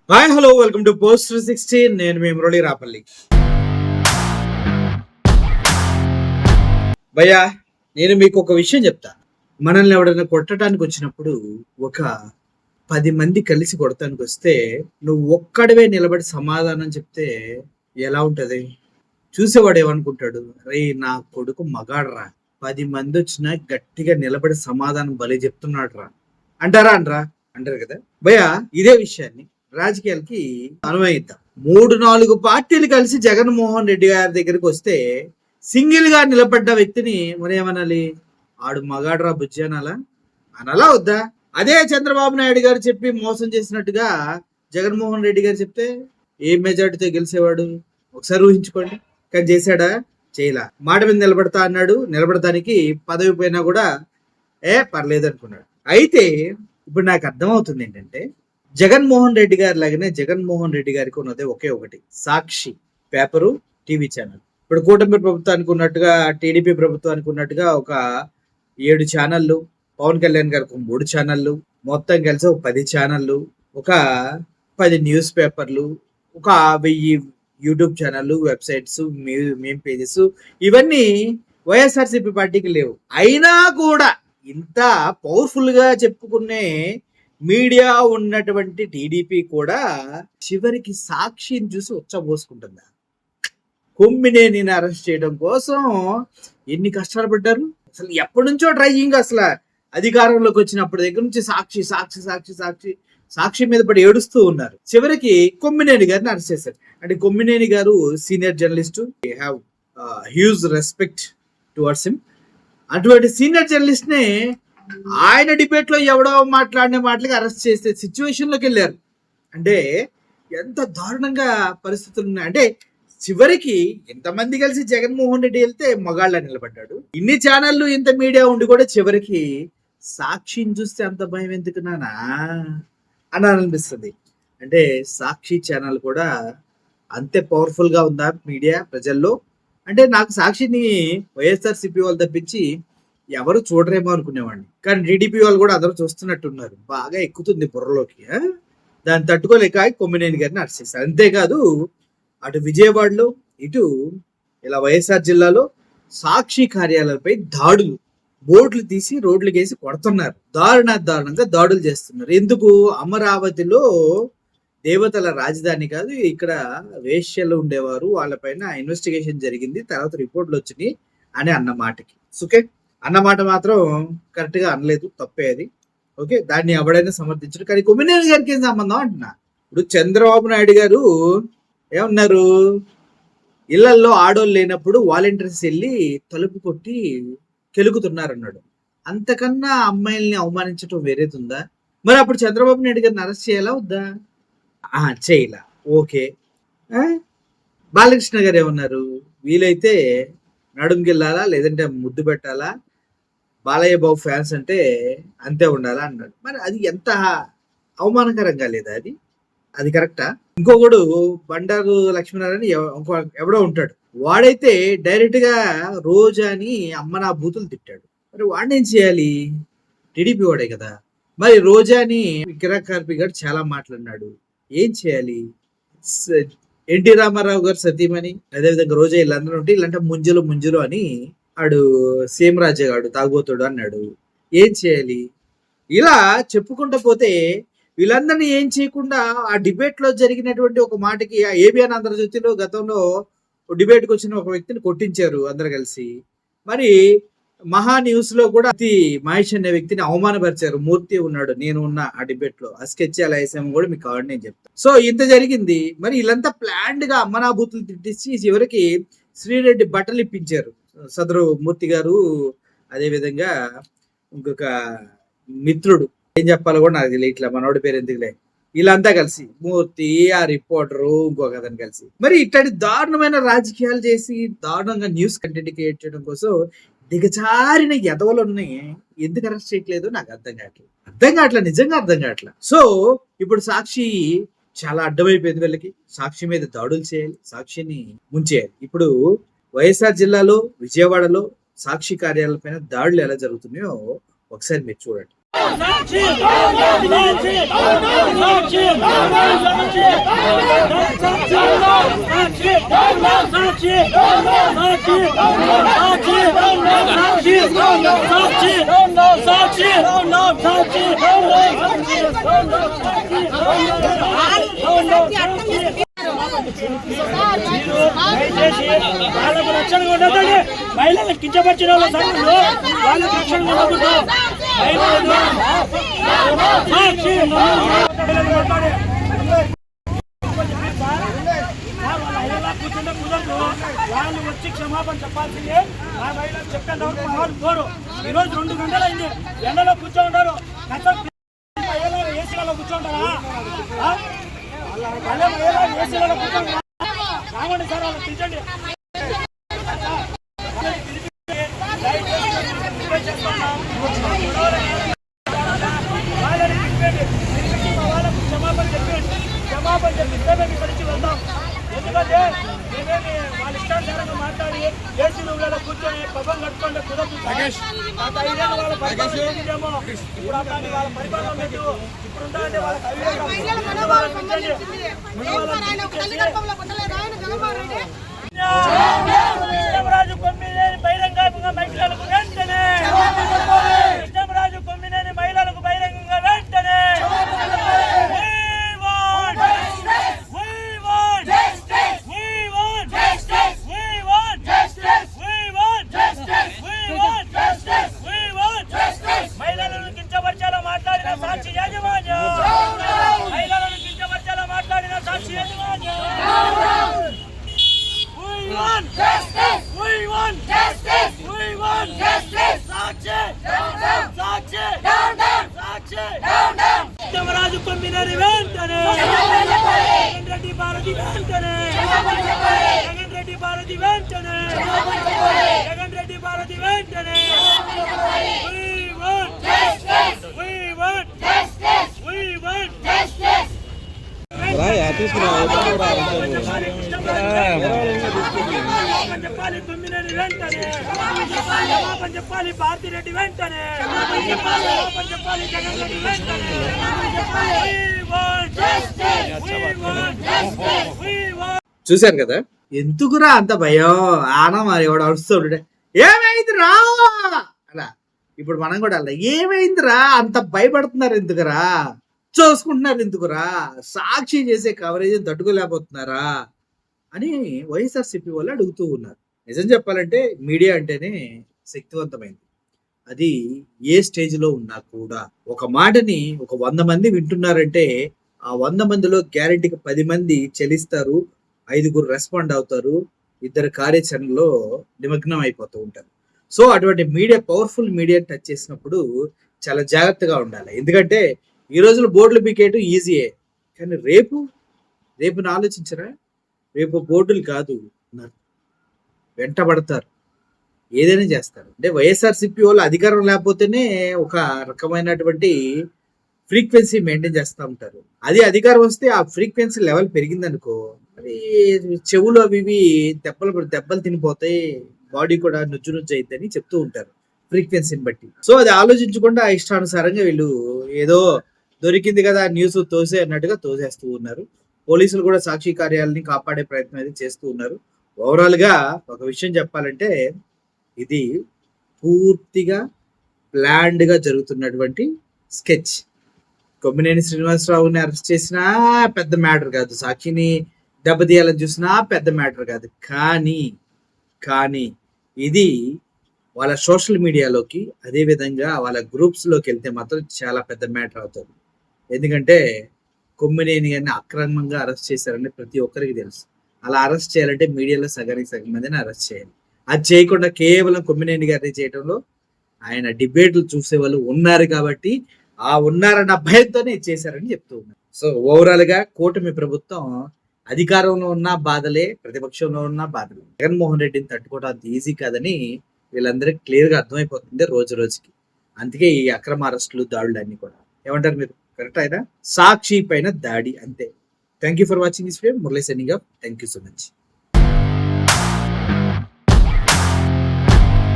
Hi hello welcome to post 360. నేను మీ మురళి రాపల్లి. భయ్యా, నేను మీకు ఒక విషయం చెప్తా. మనల్ని ఎవడైనా కొట్టడానికి వచ్చినప్పుడు ఒక 10 మంది కలిసి కొడతానికి వస్తే నువ్వు ఒక్కడివే నిలబడి సమాధానం చెప్తే ఎలా ఉంటది? చూసేవాడు ఏమనుకుంటాడు? రే నా కొడుకు మగాడ్రా, 10 మంది వచ్చినా గట్టిగా నిలబడి సమాధానం భలే చెప్తున్నాడు రా అంటారా అనరా? అంటారు కదా భయ్యా. ఇదే విషయాన్ని రాజకీయాలకి అనువయిద్దాం. 3-4 పార్టీలు కలిసి జగన్మోహన్ రెడ్డి గారి దగ్గరికి వస్తే సింగిల్ గా నిలబడ్డ వ్యక్తిని మరేమనాలి? ఆడు మగాడ్రా బుజ్జి అనాలా? అనాలా వద్దా? అదే చంద్రబాబు నాయుడు గారు చెప్పి మోసం చేసినట్టుగా జగన్మోహన్ రెడ్డి గారు చెప్తే ఏ మెజార్టీతో గెలిచేవాడు? ఒకసారి ఊహించుకోండి. కానీ చేశాడా? చేయలా. మాట మీద నిలబడతా అన్నాడు. నిలబడటానికి పదవి పోయినా కూడా పర్లేదు అనుకున్నాడు. అయితే ఇప్పుడు నాకు అర్థమవుతుంది ఏంటంటే, జగన్మోహన్ రెడ్డి గారి లాగానే జగన్మోహన్ రెడ్డి గారికి ఉన్నది ఒకే ఒకటి, సాక్షి పేపరు, టీవీ ఛానల్. ఇప్పుడు కూటమి ప్రభుత్వానికి ఉన్నట్టుగా, టీడీపీ ప్రభుత్వానికి ఉన్నట్టుగా ఒక 7 ఛానళ్ళు, పవన్ కళ్యాణ్ గారికి 3 ఛానళ్ళు, మొత్తం కలిసి ఒక 10 ఛానళ్ళు, ఒక 10 న్యూస్ పేపర్లు, ఒక 1000 యూట్యూబ్ ఛానళ్ళు, వెబ్సైట్స్, మేమ్ పేజెస్, ఇవన్నీ వైఎస్ఆర్సీపీ పార్టీకి లేవు. అయినా కూడా ఇంత పవర్ఫుల్ గా చెప్పుకునే మీడియా ఉన్నటువంటి టీడీపీ కూడా చివరికి సాక్షిని చూసి ఉచ్చబోసుకుంటుందా? కొమ్మినేని అరెస్ట్ చేయడం కోసం ఎన్ని కష్టాలు పడ్డారు. అసలు ఎప్పటి నుంచో ట్రైయింగ్. అసలు అధికారంలోకి వచ్చినప్పటి దగ్గర నుంచి సాక్షి సాక్షి సాక్షి సాక్షి సాక్షి మీద పడి ఏడుస్తూ ఉన్నారు. చివరికి కొమ్మినేని గారిని అరెస్ట్ చేశారు. అంటే కొమ్మినేని గారు senior journalist, have huge respect towards him. అటువంటి సీనియర్ జర్నలిస్ట్ నే ఆయన డిబేట్ లో ఎవడో మాట్లాడిన మాటలకి అరెస్ట్ చేసే సిచ్యువేషన్ లోకి వెళ్ళారు. అంటే ఎంత దారుణంగా పరిస్థితులు ఉన్నాయి. అంటే చివరికి ఎంతమంది కలిసి జగన్మోహన్ రెడ్డి వెళ్తే మగాళ్ళ నిలబడ్డాడు. ఇన్ని ఛానళ్ళు, ఇంత మీడియా ఉండి కూడా చివరికి సాక్షిని చూస్తే అంత భయం ఎందుకున్నానా అని అనిపిస్తుంది. అంటే సాక్షి ఛానల్ కూడా అంతే పవర్ఫుల్ గా ఉందా మీడియా ప్రజల్లో? అంటే నాకు సాక్షిని వైఎస్ఆర్సీపీ వాళ్ళు తప్పించి ఎవరు చూడరేమో అనుకునేవాడిని. కానీ టీడీపీ వాళ్ళు కూడా అందరూ చూస్తున్నట్టున్నారు. బాగా ఎక్కుతుంది బుర్రలోకి. దాన్ని తట్టుకోలేక కొమ్మినేని గారిని అరెస్ట్ చేశారు. అంతేకాదు, అటు విజయవాడలో, ఇటు ఇలా వైఎస్ఆర్ జిల్లాలో సాక్షి కార్యాలయాలపై దాడులు, బోర్డులు తీసి రోడ్లకు వేసి కొడుతున్నారు. దారుణంగా దాడులు చేస్తున్నారు. ఎందుకు? అమరావతిలో దేవతల రాజధాని కాదు, ఇక్కడ వేశ్యలు ఉండేవారు, వాళ్ళపైన ఇన్వెస్టిగేషన్ జరిగింది, తర్వాత రిపోర్ట్లు వచ్చినాయి అని అన్న మాటకి సుకే అన్నమాట మాత్రం కరెక్ట్ గా అనలేదు, తప్పే అది. ఓకే, దాన్ని ఎవడైనా సమర్థించడు. కానీ కొమ్మినేని గారికి ఏం సంబంధం అంటున్నా. ఇప్పుడు చంద్రబాబు నాయుడు గారు ఏమన్నారు? ఇళ్లల్లో ఆడోళ్ళు లేనప్పుడు వాలంటీర్స్ వెళ్ళి తలుపు కొట్టి కెలుకుతున్నారు అన్నాడు. అంతకన్నా అమ్మాయిల్ని అవమానించడం వేరేతుందా? మరి అప్పుడు చంద్రబాబు నాయుడు గారిని అరెస్ట్ చేయాలా వద్దా? చేయలా. ఓకే. బాలకృష్ణ గారు ఏమన్నారు? వీలైతే నడుంగిల్లాలా, లేదంటే ముద్దు పెట్టాలా, బాలయ్య బాబు ఫ్యాన్స్ అంటే అంతే ఉండాలా అన్నాడు. మరి అది ఎంత అవమానకరంగా లేదా? అది కరెక్టా? ఇంకొకడు బండారు లక్ష్మీనారాయణ ఎవడో ఉంటాడు, వాడైతే డైరెక్ట్ గా రోజాని అమ్మ నా బూతులు తిట్టాడు. మరి వాడిని ఏం చేయాలి? టీడీపీ వాడే కదా. మరి రోజాని కిరాక్ కార్పి గారు చాలా మాట్లాడినాడు, ఏం చేయాలి? ఎన్టీ రామారావు గారు సతీమణి, అదేవిధంగా రోజా వీళ్ళందరూ ఉంటే ఇలాంటి ముంజులు అని ఆడు సీఎం రాజా గాడు తాగుబోతాడు అన్నాడు. ఏం చేయాలి? ఇలా చెప్పుకుంటూ పోతే వీళ్ళందరినీ ఏం చేయకుండా ఆ డిబేట్ లో జరిగినటువంటి ఒక మాటకి ఏబిఎన్ ఆంధ్రజ్యోతిలో గతంలో డిబేట్కి వచ్చిన ఒక వ్యక్తిని కొట్టించారు అందరు కలిసి. మరి మహా న్యూస్ లో కూడా మహేష్ అనే వ్యక్తిని అవమానపరిచారు. మూర్తి ఉన్నాడు, నేను ఉన్న ఆ డిబేట్ లో. ఆ స్కెచ్ ఎలా వేసాము కూడా మీకు కావాలి నేను చెప్తాను. సో ఇంత జరిగింది. మరి వీళ్ళంతా ప్లాండ్ గా అమ్మనాభూతులు తిట్టించి చివరికి శ్రీరెడ్డి బట్టలు ఇప్పించారు సదరు మూర్తి గారు, అదే విధంగా ఇంకొక మిత్రుడు, ఏం చెప్పాలో కూడా నాకు తెలియదు, ఇట్లా మనోడి పేరు ఎందుకులే, వీళ్ళంతా కలిసి మూర్తి, ఆ రిపోర్టరు, ఇంకొక అతను కలిసి మరి ఇట్లాంటి దారుణమైన రాజకీయాలు చేసి దారుణంగా న్యూస్ కంటెంట్ క్రియేట్ చేయడం కోసం దిగజారిన ఎదవలున్నాయి. ఎందుకు అరెస్ట్ చేయట్లేదు నాకు అర్థం కావట్లేదు, నిజంగా అర్థం కావట్లేదు. సో ఇప్పుడు సాక్షి చాలా అడ్డమైపోయింది. వీళ్ళకి సాక్షి మీద దాడులు చేయాలి, సాక్షిని ముంచేయాలి. ఇప్పుడు వైఎస్ఆర్ జిల్లాలో, విజయవాడలో సాక్షి కార్యాలయాల పైన దాడులు ఎలా జరుగుతున్నాయో ఒకసారి మీరు చూడండి. వాళ్ళకు రక్షణగా ఉండదండి. మహిళలకు కించపరిచిన వాళ్ళ సంఘంలో వాళ్ళకు రక్షణగా ఉండకూడదు. కూర్చుంటే కుదరదు. వాళ్ళు వచ్చి క్షమాపణ చెప్పాల్సిందే. ఆ మహిళలు చెప్పేంత వరకు వాళ్ళు పోరు. ఈరోజు 2 గంటలు అయింది, ఎండలో కూర్చోంటారు. ఏసీలలో కూర్చోంటారా? ఏసీలలో కూర్చోంటారా? రావండి సార్, వాళ్ళు పిలిచండి. వాళ్ళకు క్షమాపణ చెప్పిస్తే మేము ఇక్కడి నుంచి వెళ్తాం. ఎందుకంటే మేమేమి వాళ్ళ ఇష్టానుసారంగా మాట్లాడి ఏసీ రూమ్లలో కూర్చొని పబ్బం కట్టుకుంటే కుదరదు. గత 5 ఏళ్ళు వాళ్ళ పరిపాలన ఏమో, ఇప్పుడు అట్లాంటి వాళ్ళ పరిపాలన లేదు. ఇప్పుడు ఉండాలంటే వాళ్ళకి కృష్ణరాజు కొమ్మినేని బహిరంగంగా మహిళలకు వెంటనే, కృష్ణరాజు కొమ్మినేని మహిళలకు బహిరంగంగా వెంటనే. మహిళలను కించపరిచేలా మాట్లాడిన సాక్షి యాజమాన్యం, మహిళలను కించపరిచేలా మాట్లాడిన సాక్షి యాజమాన్యం. కృష్ణరాజు కొమ్మినేని వెంటనే, జగన్ రెడ్డి భారతి వెంటనే, జగన్ రెడ్డి భారతి వెంటనే, జగన్ రెడ్డి భారతి వెంటనే. చెప్పాలి కొమ్మినేని వెంటనే, క్షమాపణ చెప్పాలి భారతిరెడ్డి వెంటనే, చెప్పాలి జగన్ రెడ్డి వెంటనే. చూశారు కదా, ఎందుకురా అంత భయం? ఆనా మరి ఎవడు అడుస్తాడు, ఏమైందిరా అలా. ఇప్పుడు మనం కూడా అలా, ఏమైందిరా అంత భయపడుతున్నారు ఎందుకురా, చూసుకుంటున్నారు ఎందుకురా, సాక్షి చేసే కవరేజ్ తట్టుకోలేకపోతున్నారా అని వైఎస్ఆర్సీపీ వాళ్ళు అడుగుతూ ఉన్నారు. నిజం చెప్పాలంటే మీడియా అంటేనే శక్తివంతమైంది. అది ఏ స్టేజ్లో ఉన్నా కూడా ఒక మాటని ఒక 100 మంది వింటున్నారంటే ఆ 100 మందిలో గ్యారెంటీకి 10 మంది చెలిస్తారు, 5గురు రెస్పాండ్ అవుతారు, 2 కార్యాచరణలో నిమగ్నం అయిపోతూ ఉంటారు. సో అటువంటి మీడియా, పవర్ఫుల్ మీడియా టచ్ చేసినప్పుడు చాలా జాగ్రత్తగా ఉండాలి. ఎందుకంటే ఈ రోజుల్లో బోర్డులు పీకేయడం ఈజీయే, కానీ రేపును ఆలోచించరా? రేపు బోర్డులు కాదు, వెంటబడతారు, ఏదైనా చేస్తారు. అంటే వైఎస్ఆర్సీపీ వాళ్ళు అధికారం లేకపోతేనే ఒక రకమైనటువంటి ఫ్రీక్వెన్సీ మెయింటైన్ చేస్తూ ఉంటారు. అది అధికారం వస్తే ఆ ఫ్రీక్వెన్సీ లెవెల్ పెరిగిందనుకో, అది చెవులు అవి దెబ్బలు తినిపోతాయి, బాడీ కూడా నుజ్జు అయిద్దని చెప్తూ ఉంటారు ఫ్రీక్వెన్సీని బట్టి. సో అది ఆలోచించకుండా ఇష్టానుసారంగా వీళ్ళు ఏదో దొరికింది కదా న్యూస్ తోసే అన్నట్టుగా తోసేస్తూ ఉన్నారు. పోలీసులు కూడా సాక్షి కార్యాలని కాపాడే ప్రయత్నం అయితే చేస్తూ ఉన్నారు. ఓవరాల్ గా ఒక విషయం చెప్పాలంటే ఇది పూర్తిగా ప్లాన్డ్ గా జరుగుతున్నటువంటి స్కెచ్. కొమ్మినేని శ్రీనివాసరావుని అరెస్ట్ చేసినా పెద్ద మ్యాటర్ కాదు, సాక్షిని దెబ్బతీయాలని చూసినా పెద్ద మ్యాటర్ కాదు. కానీ ఇది వాళ్ళ సోషల్ మీడియాలోకి, అదే విధంగా వాళ్ళ గ్రూప్స్ లోకి వెళ్తే మాత్రం చాలా పెద్ద మ్యాటర్ అవుతుంది. ఎందుకంటే కొమ్మినేని గారిని అక్రమంగా అరెస్ట్ చేశారని ప్రతి ఒక్కరికి తెలుసు. అలా అరెస్ట్ చేయాలంటే మీడియాలో సగానికి సగం మందిని అరెస్ట్ చేయాలి. అది చేయకుండా కేవలం కొమ్మినేని గారిని చేయడంలో ఆయన డిబేట్లు చూసే వాళ్ళు ఉన్నారు కాబట్టి ఆ ఉన్నారన్న భయంతోనే చేశారని చెప్తూ ఉన్నారు. సో ఓవరాల్ గా కూటమి ప్రభుత్వం అధికారంలో ఉన్న బాధలే, ప్రతిపక్షంలో ఉన్న బాధలే. జగన్మోహన్ రెడ్డిని తట్టుకోవడం అంత ఈజీ కాదని వీళ్ళందరికీ క్లియర్ గా అర్థమైపోతుంది రోజు రోజుకి. అందుకే ఈ అక్రమ అరెస్టులు, దాడులు అన్ని కూడా. ఏమంటారు మీరు? కరెక్ట్ అయినా సాక్షి పైన దాడి అంతే. Thank you for watching this video. Murali signing off. Thank you so much.